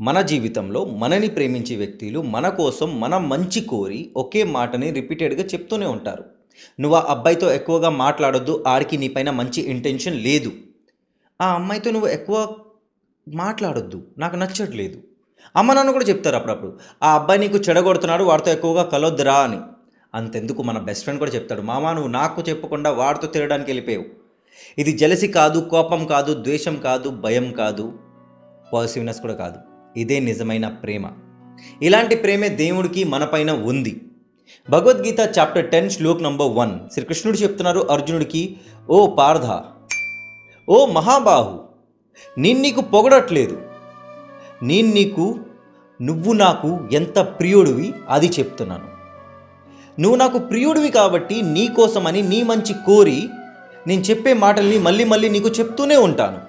మన జీవితంలో మనని ప్రేమించే వ్యక్తులు మన కోసం మన మంచి కోరి ఒకే మాటని రిపీటెడ్‌గా చెప్తూనే ఉంటారు. "నువ్వు ఆ అబ్బాయితో ఎక్కువగా మాట్లాడొద్దు. ఆడికి నీ పైన మంచి ఇంటెన్షన్ లేదు. ఆ అమ్మాయితో నువ్వు ఎక్కువ మాట్లాడొద్దు. నాకు నచ్చట్లేదు." అమ్మ, నాన్న కూడా చెప్తారు అప్పుడప్పుడు. "ఆ అబ్బాయి నీకు చెడగొడుతున్నాడు. వాడితో ఎక్కువగా కలవొద్దురా" అని. అంతెందుకు మన బెస్ట్ ఫ్రెండ్ కూడా చెప్తాడు. "మామ, నువ్వు నాకు చెప్పకుండా వాడితో తిరగడానికి ఎళ్ళిపోయావు. ఇది జెలసీ కాదు, కోపం కాదు, ద్వేషం కాదు, భయం కాదు, పాజిటివ్‌నెస్ కూడా కాదు. ఇదే నిజమైన ప్రేమ. ఇలాంటి ప్రేమే దేవుడికి మనపైన ఉంది." భగవద్గీత చాప్టర్ 10 శ్లోక్ నంబర్ 1 శ్రీకృష్ణుడు చెప్తున్నారు అర్జునుడికి, "ఓ పార్థ, ఓ మహాబాహు, నేను నీకు పొగడట్లేదు. నువ్వు నాకు ఎంత ప్రియుడివి అది చెప్తున్నాను. నువ్వు నాకు ప్రియుడివి కాబట్టి నీ కోసమని నీ మంచి కోరి నేను చెప్పే మాటల్ని మళ్ళీ మళ్ళీ నీకు చెప్తూనే ఉంటాను.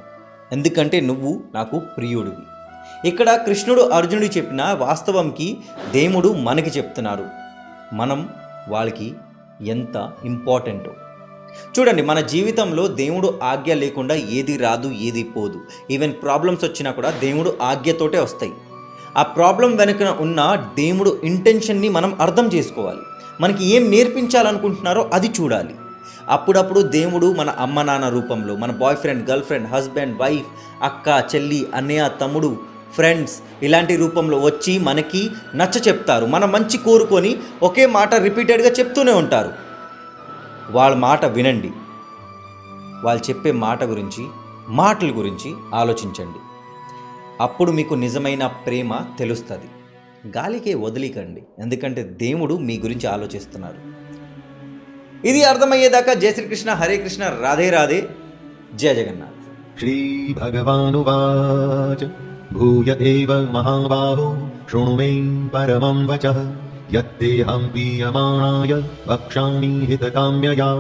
ఎందుకంటే నువ్వు నాకు ప్రియుడివి." ఇక్కడ కృష్ణుడు అర్జునుడికి చెప్పిన వాస్తవంకి దేవుడు మనకి చెప్తున్నారు. మనం వాళ్ళకి ఎంత ఇంపార్టెంటో. చూడండి, మన జీవితంలో దేవుడు ఆజ్ఞ లేకుండా ఏది రాదు, ఏది పోదు. ఈవెన్ ప్రాబ్లమ్స్ వచ్చినా కూడా దేవుడు ఆజ్ఞతోటే వస్తాయి. ఆ ప్రాబ్లం వెనుక ఉన్న దేవుడు ఇంటెన్షన్ని మనం అర్థం చేసుకోవాలి. మనకి ఏం నేర్పించాలనుకుంటున్నారో అది చూడాలి. అప్పుడప్పుడు దేవుడు మన అమ్మ నాన్న రూపంలో, మన boy friend, girl friend, husband, wife, అక్క, చెల్లి, అన్నయ్య, తమ్ముడు, ఫ్రెండ్స్ ఇలాంటి రూపంలో వచ్చి మనకి నచ్చ చెప్తారు. మన మంచి కోరుకొని ఒకే మాట రిపీటెడ్గా చెప్తూనే ఉంటారు. వాళ్ళ మాట వినండి. వాళ్ళు చెప్పే మాటల గురించి ఆలోచించండి. అప్పుడు మీకు నిజమైన ప్రేమ తెలుస్తుంది. గాలికే వదిలికండి, ఎందుకంటే దేవుడు మీ గురించి ఆలోచిస్తున్నారు. ఇది అర్థమయ్యేదాకా జై శ్రీకృష్ణ, హరే కృష్ణ, రాధే రాధే, జయ జగన్నాథ్. శ్రీ భగవానువాచ భూయ ఏవ మహాబాహో శృణు మే పరమం వచః యత్తేహం ప్రీయమాణాయ వక్ష్యామి హితకామ్యయా.